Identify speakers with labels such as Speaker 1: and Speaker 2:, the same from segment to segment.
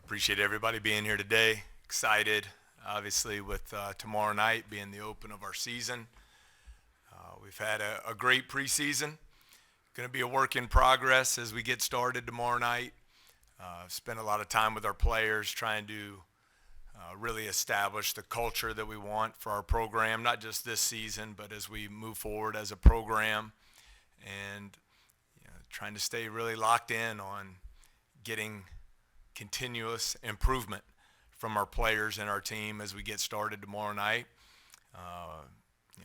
Speaker 1: Appreciate everybody being here today. Excited, obviously, with tomorrow night being the open of our season. We've had a great preseason. Going to be a work in progress as we get started tomorrow night. I've spent a lot of time with our players trying to really establish the culture that we want for our program, not just this season, but as we move forward as a program, and trying to stay really locked in on getting continuous improvement from our players and our team as we get started tomorrow night.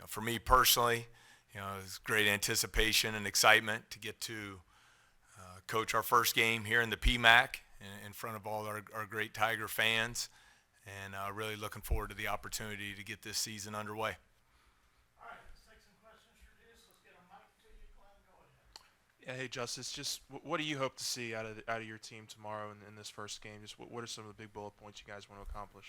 Speaker 1: For me personally, it's great anticipation and excitement to get to coach our first game here in the PMAC in front of all our great Tiger fans, and really looking forward to the opportunity to get this season underway.
Speaker 2: All right, let's take some questions for this. Let's get a mic to you, Glenn. Go ahead.
Speaker 3: Yeah, hey Justice, just what do you hope to see out of your team tomorrow in this first game? Just what are some of the big bullet points you guys want to accomplish?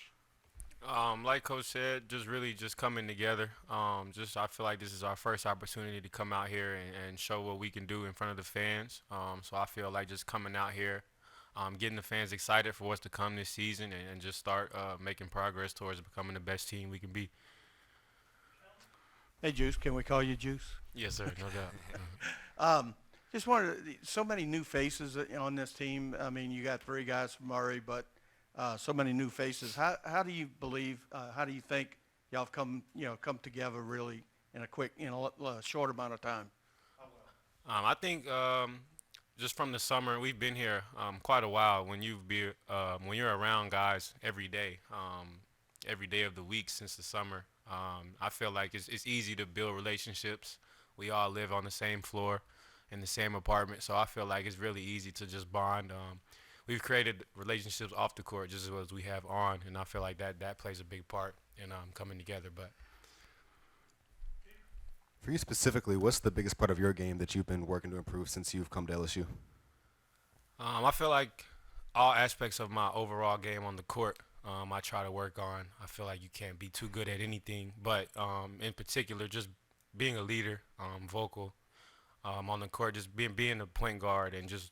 Speaker 4: Like Coach said, just coming together. I feel like this is our first opportunity to come out here and show what we can do in front of the fans. So I feel like just coming out here, getting the fans excited for what's to come this season, and just start making progress towards becoming the best team we can be.
Speaker 2: Hey, Juice, can we call you Juice?
Speaker 4: Yes, sir, no doubt.
Speaker 2: Just wanted so many new faces on this team. I mean, you got 3 guys from Murray, but so many new faces. How do you believe? How do you think y'all have come together really in a quick, short amount of time?
Speaker 4: I think just from the summer, we've been here quite a while. When you're around guys every day of the week since the summer, I feel like it's easy to build relationships. We all live on the same floor in the same apartment, so I feel like it's really easy to just bond. We've created relationships off the court just as well as we have on, and I feel like that plays a big part in coming together. But
Speaker 5: for you specifically, what's the biggest part of your game that you've been working to improve since you've come to LSU?
Speaker 4: I feel like all aspects of my overall game on the court, I try to work on. I feel like you can't be too good at anything, but in particular, just being a leader, vocal on the court, just being a point guard, and just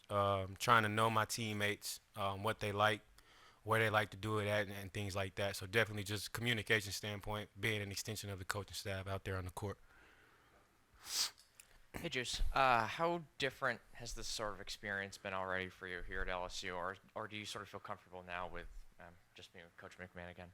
Speaker 4: trying to know my teammates, what they like, where they like to do it at, and things like that. So definitely just communication standpoint, being an extension of the coaching staff out there on the court.
Speaker 6: Hey, Juice. How different has this sort of experience been already for you here at LSU, or do you sort of feel comfortable now with just being with Coach McMahon again?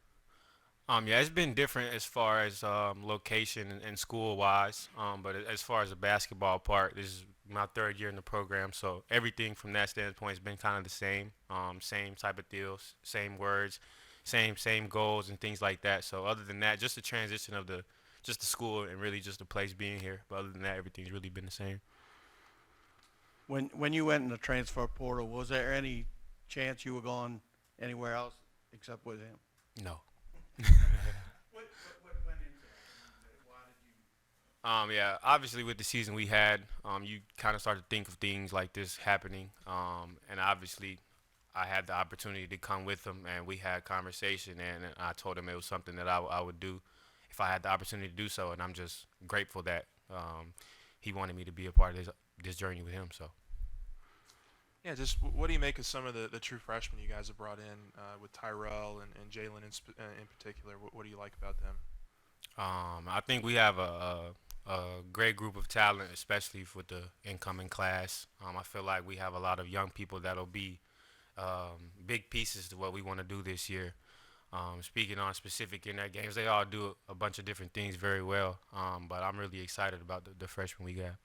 Speaker 4: Yeah, it's been different as far as location and school-wise, but as far as the basketball part, this is my 3rd year in the program, so everything from that standpoint has been kind of the same, same type of deals, same words, same goals and things like that. So other than that, just the transition of the school and really just the place being here. But other than that, everything's really been the same.
Speaker 2: When you went in the transfer portal, was there any chance you were going anywhere else except with him?
Speaker 4: No.
Speaker 2: What went into that? Why did you?
Speaker 4: Yeah, obviously with the season we had, you kind of start to think of things like this happening, and obviously I had the opportunity to come with him, and we had conversation, and I told him it was something that I would do if I had the opportunity to do so, and I'm just grateful that he wanted me to be a part of this journey with him. So.
Speaker 3: Yeah, just what do you make of some of the true freshmen you guys have brought in with Tyrell and Jalen in particular? What do you like about them?
Speaker 4: I think we have a great group of talent, especially with the incoming class. I feel like we have a lot of young people that'll be big pieces to what we want to do this year. Speaking on specific in their games, they all do a bunch of different things very well, but I'm really excited about the freshmen we got.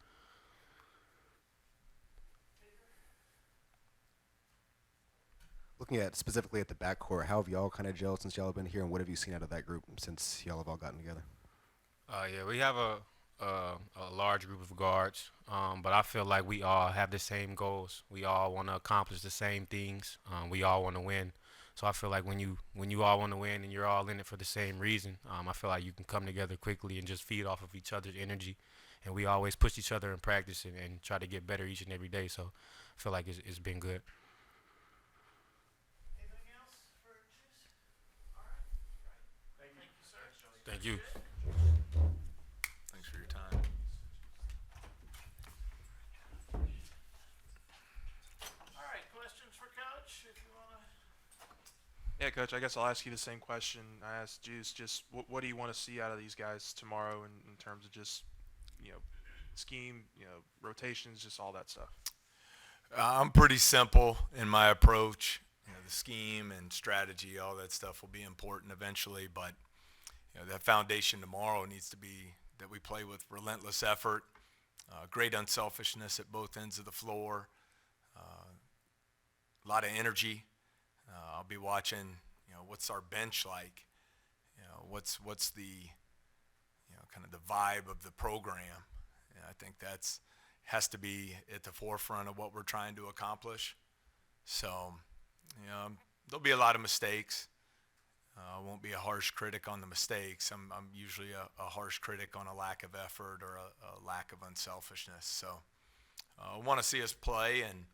Speaker 5: Looking at specifically at the backcourt, how have y'all kind of gelled since y'all have been here, and what have you seen out of that group since y'all have all gotten together?
Speaker 4: Yeah, we have a large group of guards, but I feel like we all have the same goals. We all want to accomplish the same things. We all want to win. So I feel like when you all want to win and you're all in it for the same reason, I feel like you can come together quickly and just feed off of each other's energy. And we always push each other in practice and try to get better each and every day. So I feel like it's been good.
Speaker 2: Anything else for Juice? All right. Thank you, sir.
Speaker 4: Thank you.
Speaker 1: Thanks for your time.
Speaker 2: All right, questions for Coach, if you want to.
Speaker 3: Yeah, Coach, I guess I'll ask you the same question I asked Juice. Just what do you want to see out of these guys tomorrow in terms of just, scheme, rotations, just all that stuff?
Speaker 1: I'm pretty simple in my approach. The scheme and strategy, all that stuff will be important eventually, but that foundation tomorrow needs to be that we play with relentless effort, great unselfishness at both ends of the floor, a lot of energy. I'll be watching, what's our bench like? What's the, kind of the vibe of the program? And I think that's has to be at the forefront of what we're trying to accomplish. So, there'll be a lot of mistakes. I won't be a harsh critic on the mistakes. I'm usually a harsh critic on a lack of effort or a lack of unselfishness. So I want to see us play and,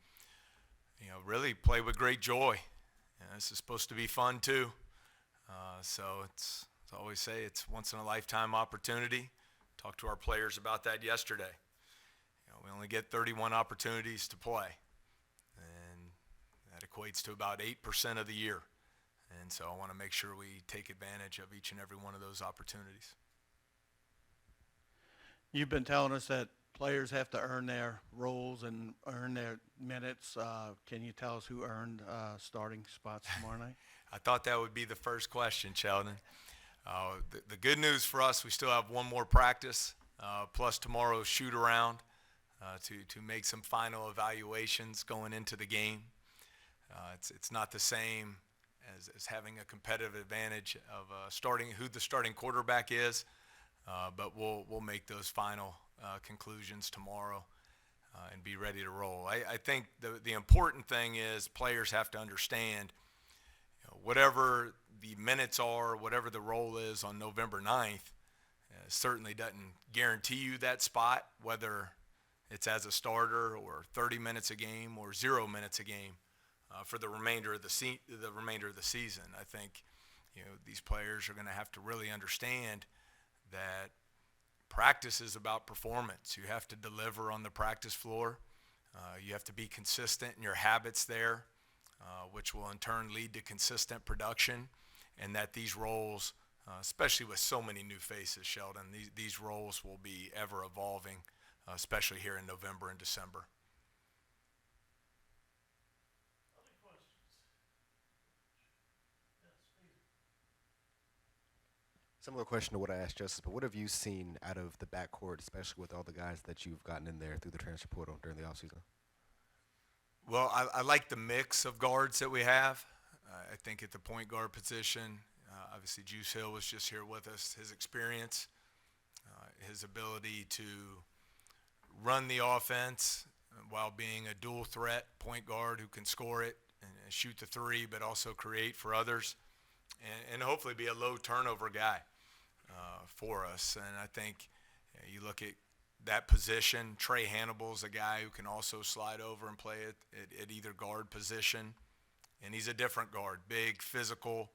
Speaker 1: really play with great joy. This is supposed to be fun too. So it's, as I always say, it's once in a lifetime opportunity. Talked to our players about that yesterday. We only get 31 opportunities to play, and that equates to about 8% of the year. And so I want to make sure we take advantage of each and every one of those opportunities.
Speaker 2: You've been telling us that players have to earn their roles and earn their minutes. Can you tell us who earned starting spots tomorrow night?
Speaker 1: I thought that would be the first question, Sheldon. The good news for us, we still have one more practice, plus tomorrow's shoot around to make some final evaluations going into the game. It's not the same as having a competitive advantage of who the starting quarterback is, but we'll make those final conclusions tomorrow and be ready to roll. I think the important thing is players have to understand, whatever the minutes are, whatever the role is on November 9th, certainly doesn't guarantee you that spot, whether it's as a starter or 30 minutes a game or 0 minutes a game for the remainder of the season. I think these players are going to have to really understand that practice is about performance. You have to deliver on the practice floor. You have to be consistent in your habits there, which will in turn lead to consistent production, and that these roles, especially with so many new faces, Sheldon, these roles will be ever evolving, especially here in November and December.
Speaker 5: Similar question to what I asked Justice, but what have you seen out of the backcourt, especially with all the guys that you've gotten in there through the transfer portal during the offseason?
Speaker 1: Well, I like the mix of guards that we have. I think at the point guard position, obviously Juice Hill was just here with us. His experience, his ability to run the offense while being a dual threat point guard who can score it and shoot the three, but also create for others, and hopefully be a low turnover guy for us. And I think you look at that position, Trey Hannibal's a guy who can also slide over and play at either guard position. And he's a different guard, big, physical,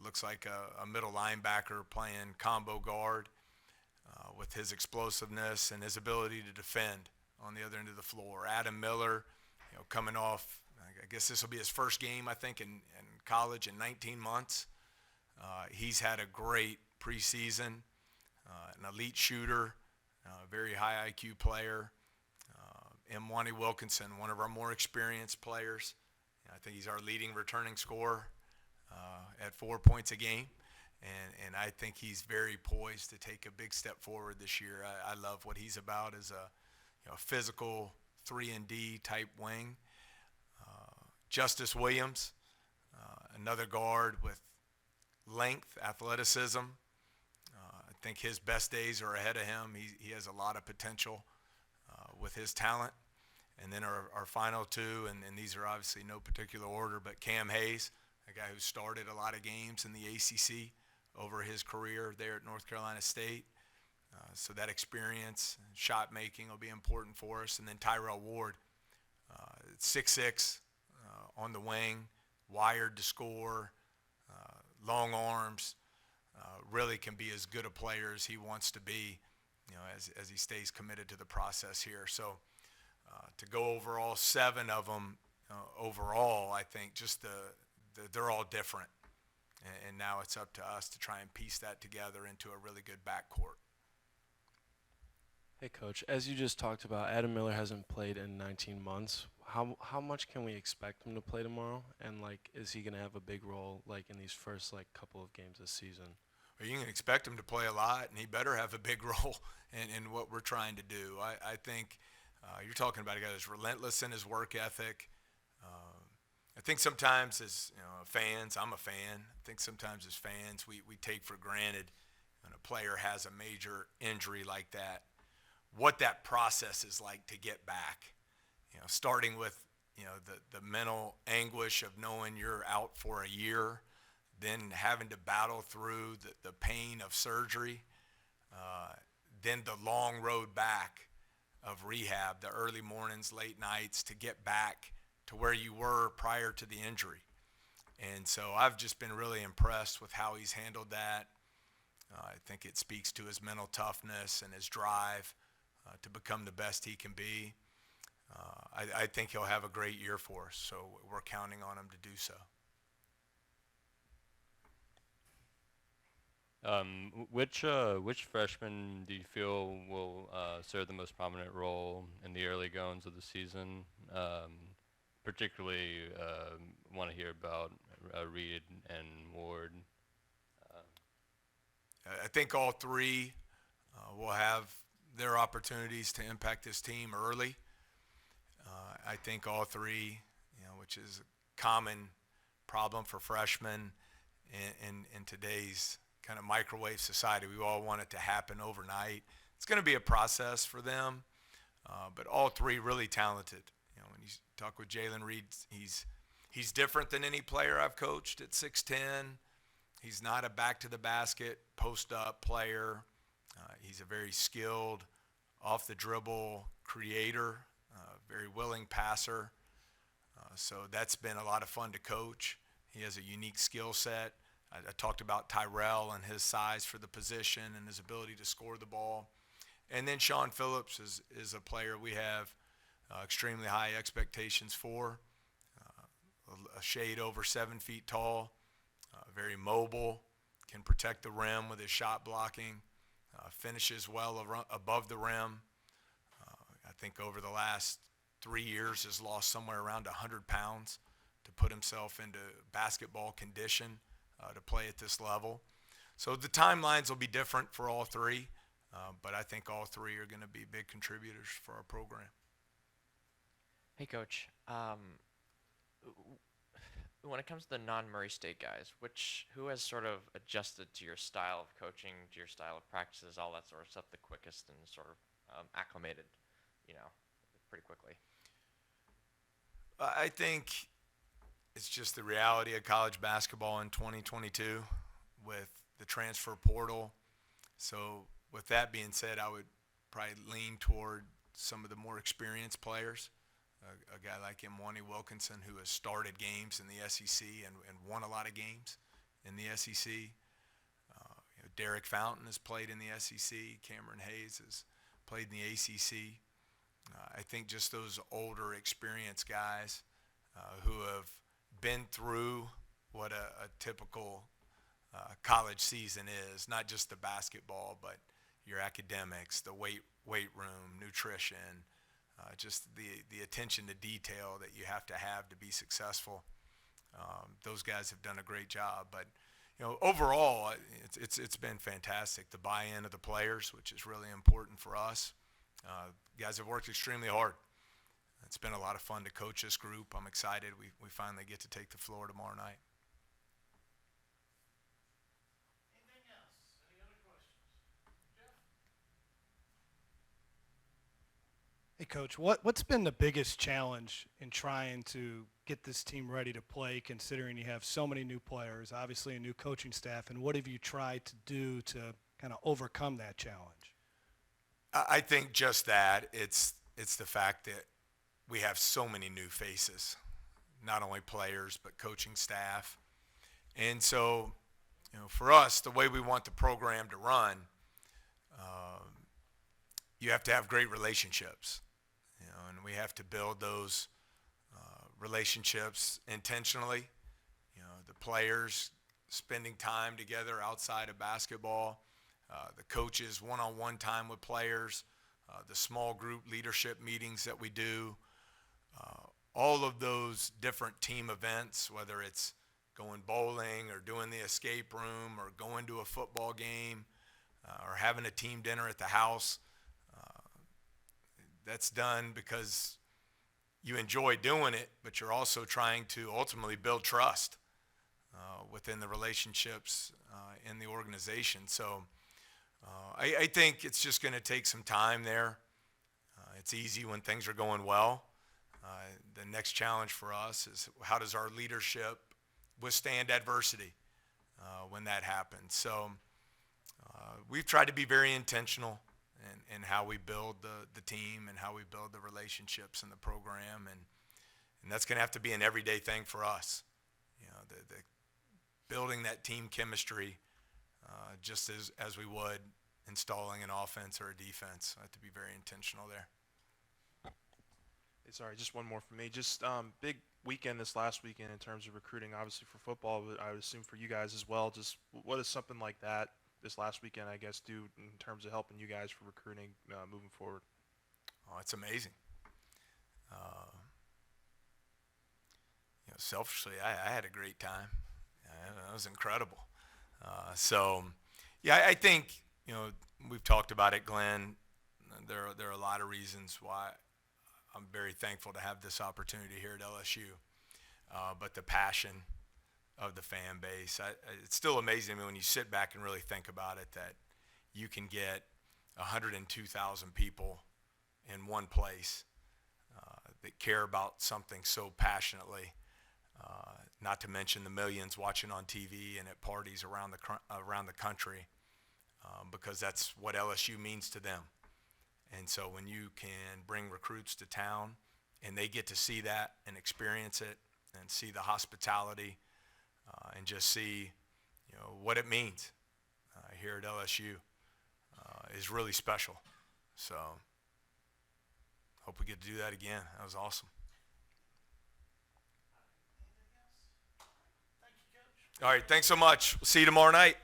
Speaker 1: looks like a middle linebacker playing combo guard with his explosiveness and his ability to defend on the other end of the floor. Adam Miller, coming off, I guess this will be his first game, I think, in college in 19 months. He's had a great preseason, an elite shooter, very high IQ player. Mwani Wilkinson, one of our more experienced players. I think he's our leading returning scorer at 4 points a game. And I think he's very poised to take a big step forward this year. I love what he's about as a physical 3-and-D type wing. Justice Williams, another guard with length, athleticism. I think his best days are ahead of him. He has a lot of potential with his talent. And then our final two, and these are obviously no particular order, but Cam Hayes, a guy who started a lot of games in the ACC over his career there at North Carolina State. So that experience and shot making will be important for us. And then Tyrell Ward, 6'6", on the wing, wired to score, long arms, really can be as good a player as he wants to be, as he stays committed to the process here. So to go over all 7 of them overall, I think just they're all different. And now it's up to us to try and piece that together into a really good backcourt.
Speaker 7: Hey, Coach, as you just talked about, Adam Miller hasn't played in 19 months. How much can we expect him to play tomorrow? And, like, is he going to have a big role, like, in these first, like, couple of games this season?
Speaker 1: Well, you can expect him to play a lot, and he better have a big role in what we're trying to do. I think you're talking about a guy that's relentless in his work ethic. I think sometimes as fans, I'm a fan, I think sometimes as fans we take for granted when a player has a major injury like that, what that process is like to get back. Starting with the mental anguish of knowing you're out for a year, then having to battle through the pain of surgery, then the long road back of rehab, the early mornings, late nights to get back to where you were prior to the injury. And so I've just been really impressed with how he's handled that. I think it speaks to his mental toughness and his drive to become the best he can be. I think he'll have a great year for us, so we're counting on him to do so.
Speaker 8: Which freshman do you feel will serve the most prominent role in the early goings of the season? Particularly want to hear about Reed and Ward.
Speaker 1: I think all three will have their opportunities to impact this team early. I think all three, which is a common problem for freshmen in today's kind of microwave society. We all want it to happen overnight. It's going to be a process for them, but all three really talented. When you talk with Jalen Reed, he's different than any player I've coached at 6'10". He's not a back-to-the-basket, post-up player. He's a very skilled, off-the-dribble creator, very willing passer. So that's been a lot of fun to coach. He has a unique skill set. I talked about Tyrell and his size for the position and his ability to score the ball. And then Sean Phillips is a player we have extremely high expectations for. A shade over 7 feet tall, very mobile, can protect the rim with his shot blocking, finishes well above the rim. I think over the last 3 years has lost somewhere around 100 pounds to put himself into basketball condition to play at this level. So the timelines will be different for all three, but I think all three are going to be big contributors for our program.
Speaker 6: Hey, Coach. When it comes to the non-Murray State guys, who has sort of adjusted to your style of coaching, to your style of practices, all that sort of stuff the quickest and sort of acclimated, pretty quickly?
Speaker 1: I think it's just the reality of college basketball in 2022 with the transfer portal. So with that being said, I would probably lean toward some of the more experienced players. A guy like Mwani Wilkinson, who has started games in the SEC and won a lot of games in the SEC. Derek Fountain has played in the SEC. Cameron Hayes has played in the ACC. I think just those older, experienced guys who have been through what a typical college season is, not just the basketball, but your academics, the weight room, nutrition, just the attention to detail that you have to be successful. Those guys have done a great job. But overall, it's been fantastic. The buy-in of the players, which is really important for us. Guys have worked extremely hard. It's been a lot of fun to coach this group. I'm excited. We finally get to take the floor tomorrow night.
Speaker 2: Anything else? Any other questions? Jeff?
Speaker 9: Hey, Coach, what's been the biggest challenge in trying to get this team ready to play, considering you have so many new players, obviously a new coaching staff, and what have you tried to do to kind of overcome that challenge?
Speaker 1: I think just that. It's the fact that we have so many new faces, not only players but coaching staff. And so, for us, the way we want the program to run, you have to have great relationships, and we have to build those relationships intentionally. players spending time together outside of basketball, the coaches one-on-one time with players, the small group leadership meetings that we do, all of those different team events, whether it's going bowling or doing the escape room or going to a football game or having a team dinner at the house, that's done because you enjoy doing it, but you're also trying to ultimately build trust within the relationships in the organization. So I think it's just going to take some time there. It's easy when things are going well. The next challenge for us is how does our leadership withstand adversity when that happens. So we've tried to be very intentional in how we build the team and how we build the relationships in the program, and that's going to have to be an everyday thing for us. You know, the building that team chemistry just as we would installing an offense or a defense. I have to be very intentional there.
Speaker 3: Hey, sorry, just one more for me. Just big weekend this last weekend in terms of recruiting, obviously for football, but I would assume for you guys as well. Just what does something like that this last weekend, I guess, do in terms of helping you guys for recruiting moving forward?
Speaker 1: Oh, it's amazing. Selfishly, I had a great time. It was incredible. I think, we've talked about it, Glenn. There are a lot of reasons why I'm very thankful to have this opportunity here at LSU. But the passion of the fan base, it's still amazing to me when you sit back and really think about it, that you can get 102,000 people in one place that care about something so passionately. Not to mention the millions watching on TV and at parties around the country, because that's what LSU means to them. And so when you can bring recruits to town and they get to see that and experience it and see the hospitality and just see, what it means here at LSU is really special. So hope we get to do that again. That was awesome. All right, thanks so much. We'll see you tomorrow night.